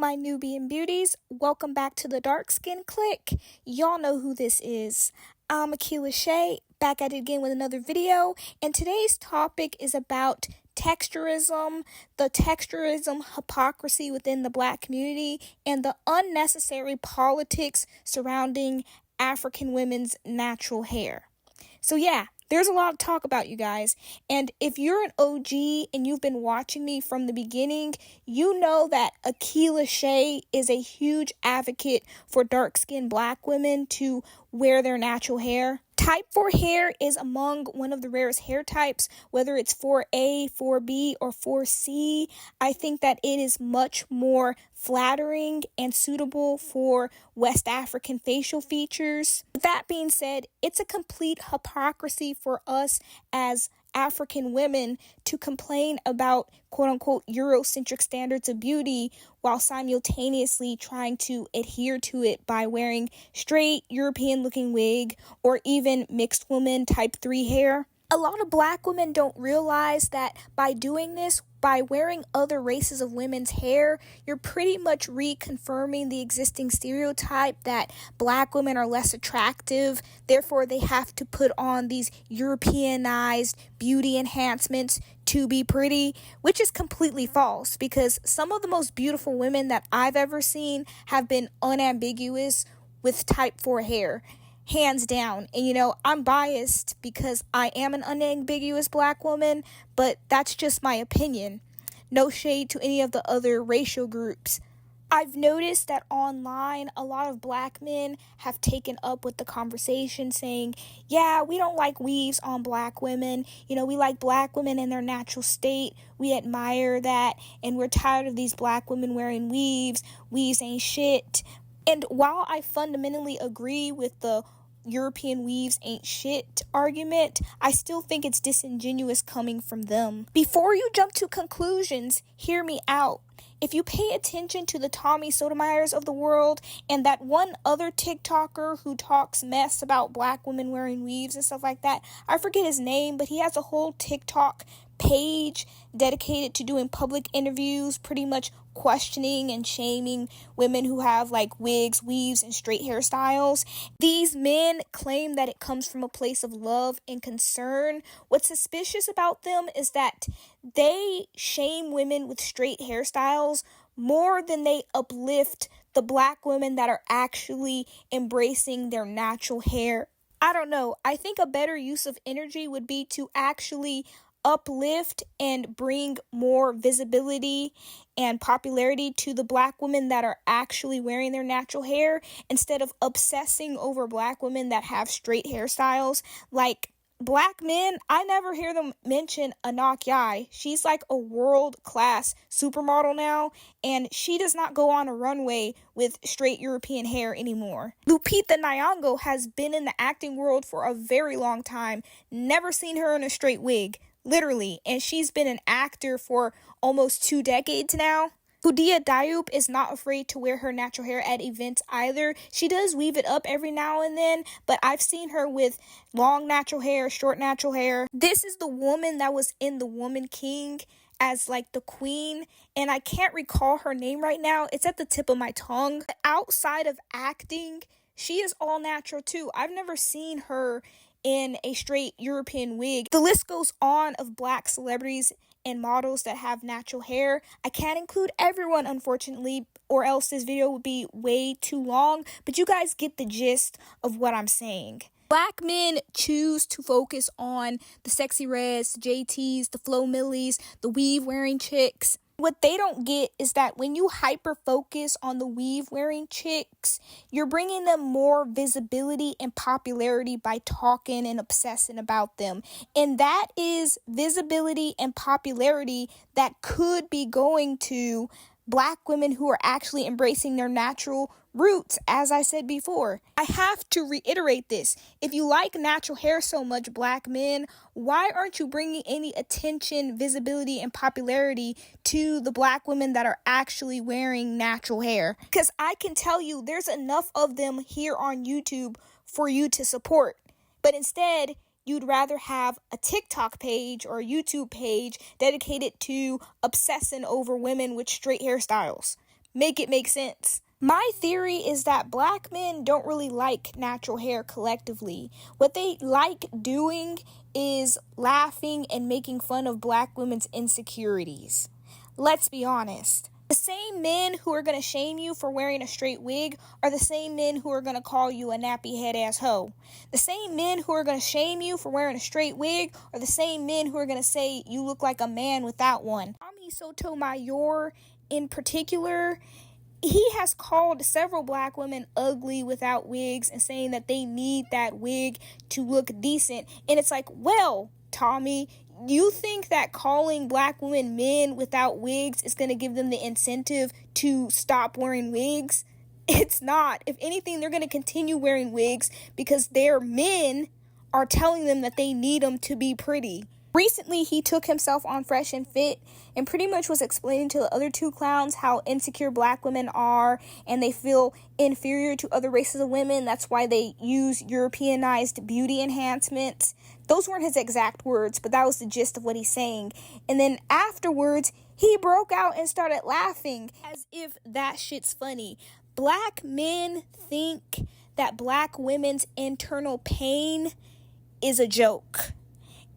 my Nubian beauties? Welcome back to the Dark Skin Click. Y'all know who this is. I'm Keila Shay, back at it again with another video, and today's topic is about texturism, the texturism hypocrisy within the Black community, and the unnecessary politics surrounding African women's natural hair. So yeah, there's a lot to talk about, you guys. And if you're an OG and you've been watching me from the beginning, you know that Keila Shay is a huge advocate for dark-skinned Black women to wear their natural hair. Type 4 hair is among one of the rarest hair types, whether it's 4A, 4B, or 4C. I think that it is much more flattering and suitable for West African facial features. With that being said, it's a complete hypocrisy for us as African women to complain about quote-unquote Eurocentric standards of beauty while simultaneously trying to adhere to it by wearing straight European-looking wig or even mixed woman type 3 hair. A lot of Black women don't realize that by doing this, by wearing other races of women's hair, you're pretty much reconfirming the existing stereotype that Black women are less attractive, therefore they have to put on these Europeanized beauty enhancements to be pretty, which is completely false because some of the most beautiful women that I've ever seen have been unambiguous with type 4 hair. Hands down. And you know, I'm biased because I am an unambiguous Black woman, but that's just my opinion. No shade to any of the other racial groups. I've noticed that online, a lot of Black men have taken up with the conversation saying, yeah, we don't like weaves on Black women. You know, we like Black women in their natural state. We admire that. And we're tired of these Black women wearing weaves. Weaves ain't shit. And while I fundamentally agree with the European weaves ain't shit argument, I still think it's disingenuous coming from them. Before you jump to conclusions, hear me out. If you pay attention to the Tommy Sotomayers of the world and that one other TikToker who talks mess about Black women wearing weaves and stuff like that, I forget his name, but he has a whole TikTok page dedicated to doing public interviews, pretty much questioning and shaming women who have like wigs, weaves, and straight hairstyles. These men claim that it comes from a place of love and concern. What's suspicious about them is that they shame women with straight hairstyles more than they uplift the Black women that are actually embracing their natural hair. I don't know. I think a better use of energy would be to actually uplift and bring more visibility and popularity to the Black women that are actually wearing their natural hair instead of obsessing over Black women that have straight hairstyles. Like Black men, I never hear them mention Anak Yai. She's like a world-class supermodel now, and she does not go on a runway with straight European hair anymore. Lupita Nyong'o has been in the acting world for a very long time, never seen her in a straight wig. Literally, and she's been an actor for almost 2 decades now. Hudia Diop is not afraid to wear her natural hair at events either. She does weave it up every now and then, but I've seen her with long natural hair, short natural hair. This is the woman that was in The Woman King as like the queen, and I can't recall her name right now. It's at the tip of my tongue. Outside of acting, she is all natural too. I've never seen her in a straight European wig. The list goes on of Black celebrities and models that have natural hair. I can't include everyone, unfortunately, or else this video would be way too long, but you guys get the gist of what I'm saying. Black men choose to focus on the sexy reds, the JTs, the Flo Millies, the weave wearing chicks. What they don't get is that when you hyper focus on the weave wearing chicks, you're bringing them more visibility and popularity by talking and obsessing about them. And that is visibility and popularity that could be going to Black women who are actually embracing their natural roots, as I said before. I have to reiterate this. If you like natural hair so much, Black men, why aren't you bringing any attention, visibility, and popularity to the Black women that are actually wearing natural hair? Because I can tell you there's enough of them here on YouTube for you to support. But instead, you'd rather have a TikTok page or a YouTube page dedicated to obsessing over women with straight hairstyles. make it make sense. My theory is that black men don't really like natural hair collectively. What they like doing is laughing and making fun of black women's insecurities. Let's be honest. The same men who are going to shame you for wearing a straight wig are the same men who are going to call you a nappy head ass hoe. The same men who are going to shame you for wearing a straight wig are the same men who are going to say you look like a man without one. Tommy Sotomayor in particular, he has called several black women ugly without wigs and saying that they need that wig to look decent. And it's like, well, Tommy, you think that calling black women men without wigs is going to give them the incentive to stop wearing wigs? It's not. If anything, they're going to continue wearing wigs because their men are telling them that they need them to be pretty. Recently, he took himself on Fresh and Fit and pretty much was explaining to the other two clowns how insecure black women are and they feel inferior to other races of women. That's why they use Europeanized beauty enhancements. Those weren't his exact words, but that was the gist of what he's saying. And then afterwards, he broke out and started laughing as if that shit's funny. Black men think that black women's internal pain is a joke.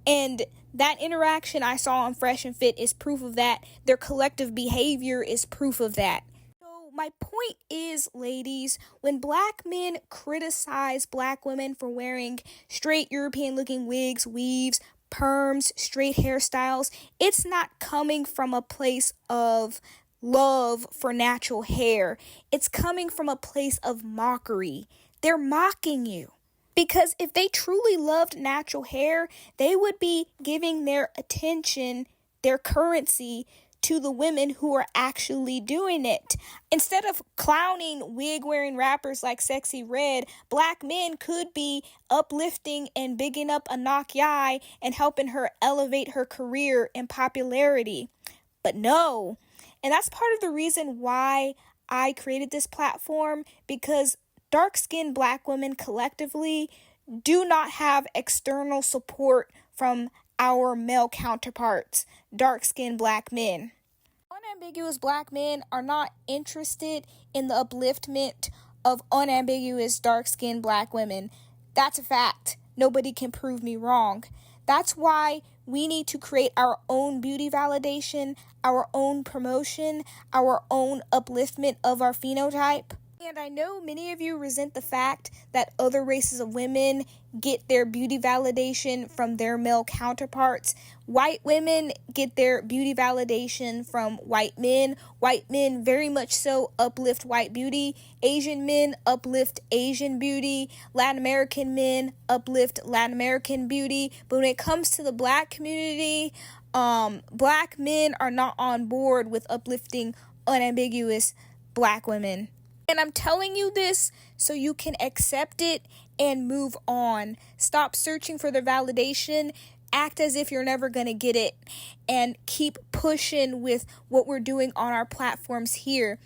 And that interaction I saw on Fresh and Fit is proof of that. Their collective behavior is proof of that. So my point is, ladies, when black men criticize black women for wearing straight European-looking wigs, weaves, perms, straight hairstyles, it's not coming from a place of love for natural hair. It's coming from a place of mockery. They're mocking you. Because if they truly loved natural hair, they would be giving their attention, their currency, to the women who are actually doing it. Instead of clowning wig-wearing rappers like Sexy Red, black men could be uplifting and bigging up Anak Yai and helping her elevate her career and popularity. But no. And that's part of the reason why I created this platform, because dark-skinned black women collectively do not have external support from our male counterparts, dark-skinned black men. Unambiguous black men are not interested in the upliftment of unambiguous dark-skinned black women. That's a fact. Nobody can prove me wrong. That's why we need to create our own beauty validation, our own promotion, our own upliftment of our phenotype. And I know many of you resent the fact that other races of women get their beauty validation from their male counterparts. White women get their beauty validation from white men. White men very much so uplift white beauty. Asian men uplift Asian beauty. Latin American men uplift Latin American beauty. But when it comes to the black community, black men are not on board with uplifting unambiguous black women. And I'm telling you this so you can accept it and move on. Stop searching for their validation. Act as if you're never going to get it. And keep pushing with what we're doing on our platforms here.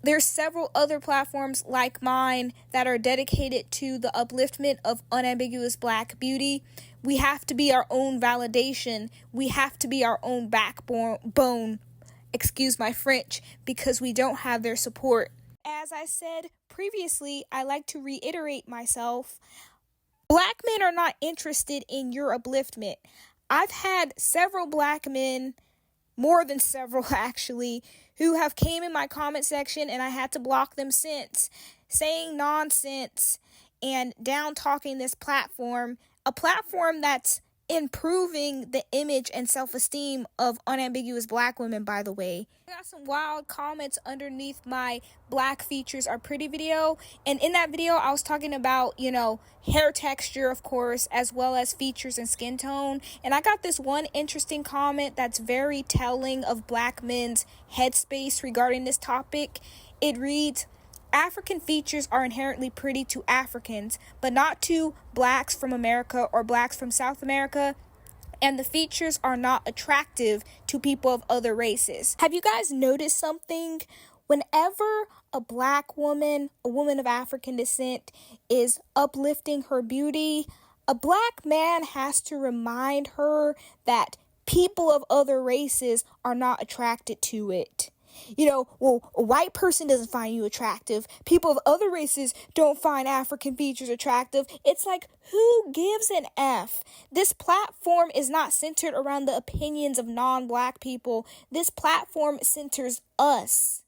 There's several other platforms like mine that are dedicated to the upliftment of unambiguous black beauty. We have to be our own validation. We have to be our own backbone. Excuse my French, because we don't have their support. As I said previously, I like to reiterate myself. Black men are not interested in your upliftment. I've had several black men, more than several actually, who have came in my comment section and I had to block them since, saying nonsense and down-talking this platform, a platform that's improving the image and self-esteem of unambiguous black women, by the way. I got some wild comments underneath my black features are pretty video, and in that video I was talking about, hair texture, of course, as well as features and skin tone, and I got this one interesting comment that's very telling of black men's headspace regarding this topic. It reads, African features are inherently pretty to Africans, but not to blacks from America or blacks from South America, and the features are not attractive to people of other races. Have you guys noticed something? Whenever a black woman, a woman of African descent, is uplifting her beauty, a black man has to remind her that people of other races are not attracted to it. well, a white person doesn't find you attractive. People of other races don't find African features attractive. It's like, who gives an F? This platform is not centered around the opinions of non-black people. This platform centers us.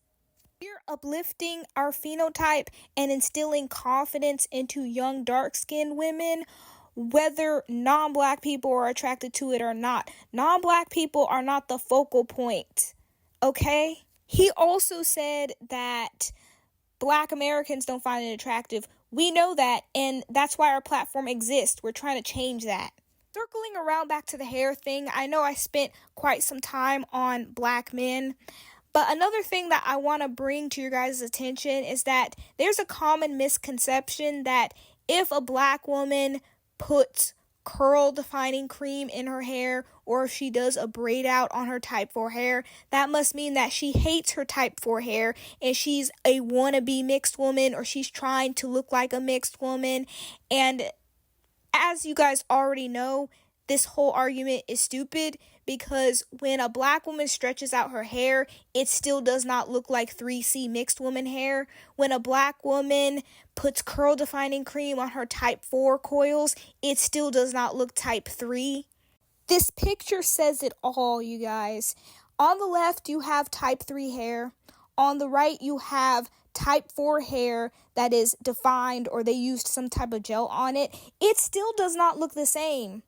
We're uplifting our phenotype and instilling confidence into young dark-skinned women, whether non-black people are attracted to it or not. Non-black people are not the focal point, okay? He also said that black Americans don't find it attractive. We know that, and that's why our platform exists. We're trying to change that. Circling around back to the hair thing, I know I spent quite some time on black men, but another thing that I want to bring to your guys' attention is that there's a common misconception that if a black woman puts curl defining cream in her hair, or if she does a braid out on her type 4 hair, that must mean that she hates her type 4 hair and she's a wannabe mixed woman, or she's trying to look like a mixed woman. And as you guys already know, this whole argument is stupid, because when a black woman stretches out her hair, it still does not look like 3C mixed woman hair. When a black woman puts curl defining cream on her type 4 coils, it still does not look type 3. This picture says it all, you guys. On the left, you have type 3 hair. On the right, you have type 4 hair that is defined, or they used some type of gel on it. It still does not look the same.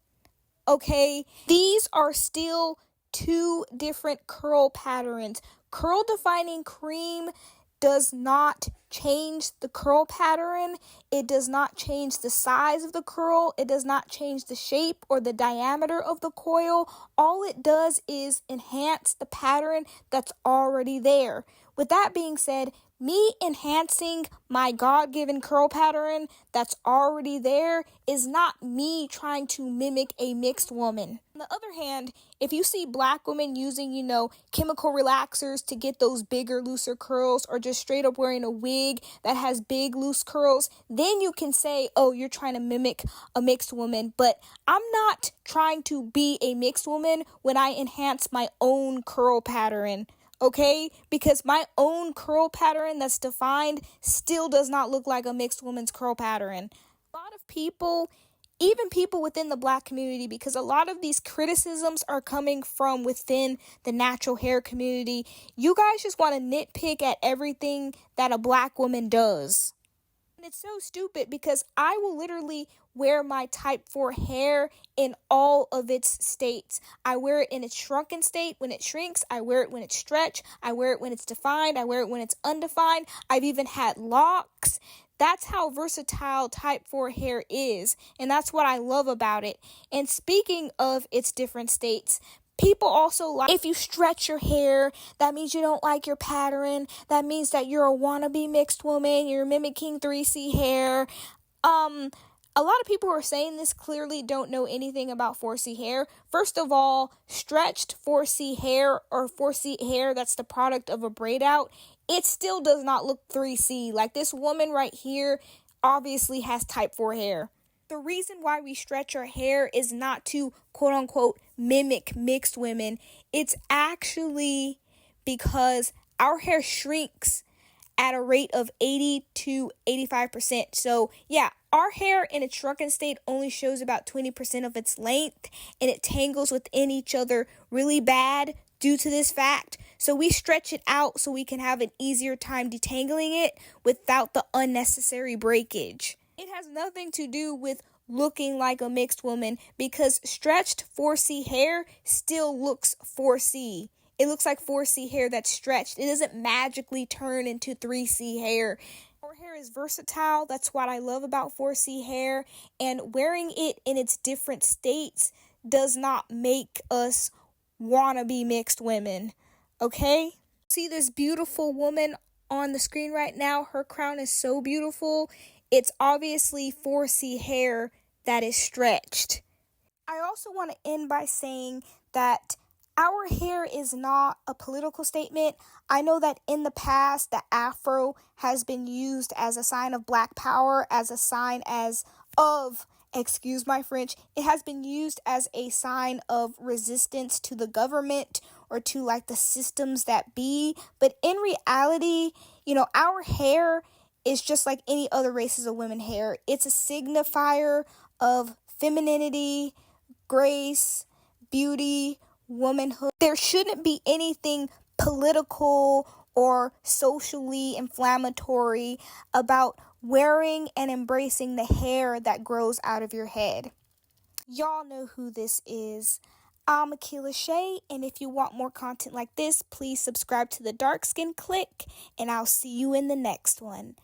Okay, these are still two different curl patterns. Curl defining cream does not change the curl pattern. It does not change the size of the curl. It does not change the shape or the diameter of the coil. All it does is enhance the pattern that's already there. With that being said, me enhancing my God-given curl pattern that's already there is not me trying to mimic a mixed woman. On the other hand, if you see black women using, chemical relaxers to get those bigger, looser curls, or just straight up wearing a wig that has big, loose curls, then you can say, oh, you're trying to mimic a mixed woman. But I'm not trying to be a mixed woman when I enhance my own curl pattern. Okay, because my own curl pattern that's defined still does not look like a mixed woman's curl pattern. A lot of people, even people within the black community, because a lot of these criticisms are coming from within the natural hair community, you guys just want to nitpick at everything that a black woman does. And it's so stupid, because I will literally wear my type 4 hair in all of its states. I wear it in its shrunken state when it shrinks. I wear it when it's stretched. I wear it when it's defined. I wear it when it's undefined. I've even had locks. That's how versatile type 4 hair is, and that's what I love about it. And speaking of its different states, people also like, if you stretch your hair, that means you don't like your pattern. That means that you're a wannabe mixed woman. You're mimicking 3C hair. A lot of people who are saying this clearly don't know anything about 4C hair. First of all, stretched 4C hair, or 4C hair that's the product of a braid out, it still does not look 3C. Like, this woman right here obviously has type 4 hair. The reason why we stretch our hair is not to, quote unquote, mimic mixed women. It's actually because our hair shrinks at a rate of 80 to 85%. So yeah, our hair in its shrunken state only shows about 20% of its length, and it tangles within each other really bad due to this fact. So we stretch it out so we can have an easier time detangling it without the unnecessary breakage. It has nothing to do with looking like a mixed woman, because stretched 4C hair still looks 4C. It looks like 4C hair that's stretched. It doesn't magically turn into 3C hair. Our hair is versatile. That's what I love about 4C hair. And wearing it in its different states does not make us wannabe mixed women. Okay? See this beautiful woman on the screen right now? Her crown is so beautiful. It's obviously 4C hair that is stretched. I also want to end by saying that our hair is not a political statement. I know that in the past, the afro has been used as a sign of black power, as a sign excuse my French, it has been used as a sign of resistance to the government or to like the systems that be. But in reality, our hair is just like any other races of women hair. It's a signifier of femininity, grace, beauty, womanhood. There shouldn't be anything political or socially inflammatory about wearing and embracing the hair that grows out of your head. Y'all know who this is. I'm Keila Shay, and if you want more content like this, please subscribe to the Dark Skin Click, and I'll see you in the next one.